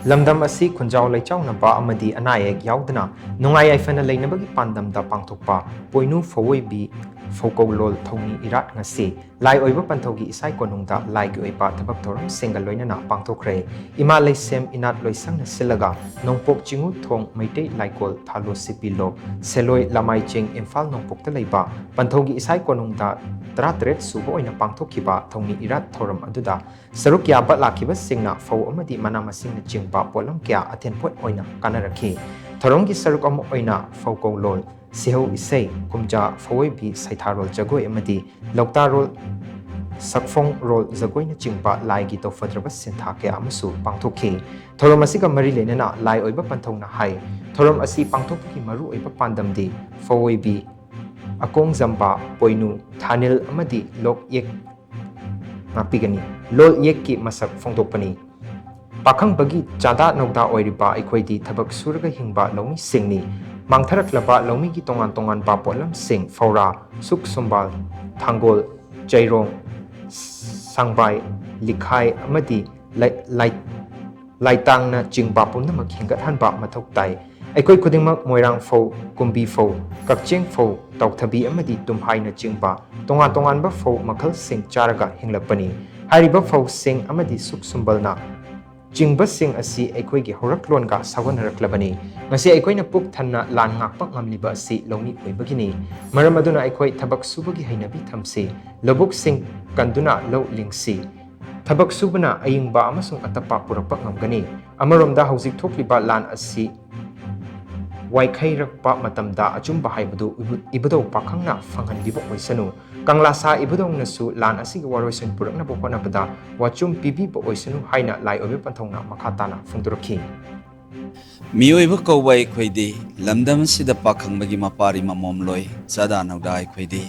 Lamdam asi Khunjao-Leichaonaba amadi Ana-Ayek Yaodana Nungai-Yaiphanaba leinabagi pandam da pangthokpa Poinu Phouoibi Phoukoulol Thouni Irat ngasi oiba Panthou ishai konung da oiba thabak thouram single loinana Pangthokhre ima leisem inat loisang na silaga nongpok chingu thong maitei laikol thalo sipilo seloi lamai ching imphal nongpok ta leiba Panthou ishai konung da Tratret subo oina pangthokhiba Thouni Irat thouram aduda saruk yaba lakiba singna phou amadi mana masing na jingba polam kya athen pot oina kanarakhi thouram gi saruk am oina Phoukoulol Sihau ishai kumja Phouoibi saitharol jagoi amadi lokta rol sakfong rol jagoi na jingba lai gi tawfadraba sintha kya amasu pangthokhi thouram asiga mari leinana lai oiba Panthou na hai thouram asi pangthokki maru oiba pandam di Phouoibi akong zamba poinu thanil amadi lok yek ngapigani lol yek ki masak phongtokpani pakhang bagi chada nokda oiriba aikhoidi thabak surga hingba lomi singni mangtharaklaba lomi gi tongan ba polam sing faura suk sumbal thangol jairong sangbai likhai amadi laitang na jingba pumnamak hingat hanba mathok tai aikoi khudingmak moirang phou kumbi phou kakcheng phou tauthabi amadi tumhai na jingba tongan ba phou makhal sing charaga hinglakpani hariba phou sing amadi suk sumbalna jingba sing asi aikoi gi horaklon ga sawanaraklabani ngasi aikoi na puk thanna lan ngakpak ngamliba asi lomi oibagini maram aduna aikoi thabak subagi hainabi thamsi lobuk sing kanduna lo lingsi thabak subana ayingba amasung atapa purakpak ngamgani amaromda haujik thokliba lan asi waikairakpa matamda achumba haibadu ibado pakhangna phanghanbiba oisanu kanglasa ibadong nasu lan asigi waroisun purakna bokona bada wachum pibi bo oisanu haina lai obe panthongna makhatana phungdurakhi miyoiba kawai khoidi lamdam sida pakhangbagi mapari mamomloi sada nauda khoidi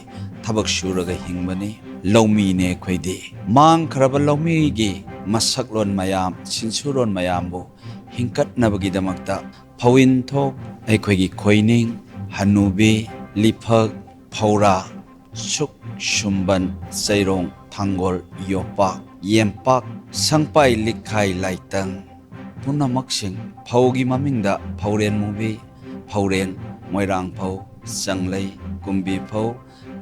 thabak shuraga hingbani lomi ne khoidi mang kharaba lomi gi masaklon mayam sinsuron mayambo hingkat nabagi damakta phawin thok aikhoigi khoining hanubi liphak phaura suk shumban sairong thangol yopak yempak sangpai likhai laitang punamaksing phaugi mamingda phauren mubi phauren moirang phau sanglei kumbi phau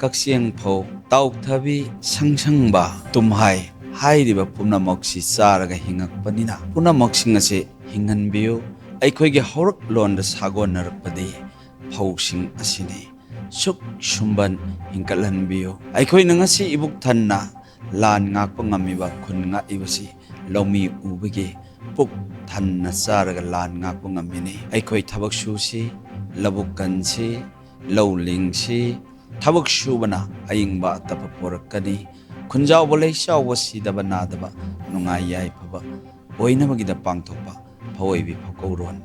kaksieng phau tauthabi sangsangba tumhai hairiba punamaksi saraga hingakpanina punamaksing ase hinganbiu aikhoigi horak londa sagonarakpadi phausing asini suk shumban hingkalanbiu aikoi nangasi ibuk thanna lan ngakpa ngamiba khunga ibasi lomi ubagi puk thanna saraga lan ngakpa ngamini aikoi thabak susi labuk kansi lowlingsi thabak subana ayingba tapaporakani Khunjao-Leichaonaba sidaba nadaba nungai-yaiphana oinabagida pangthokpa Phouoibi Phoukoulol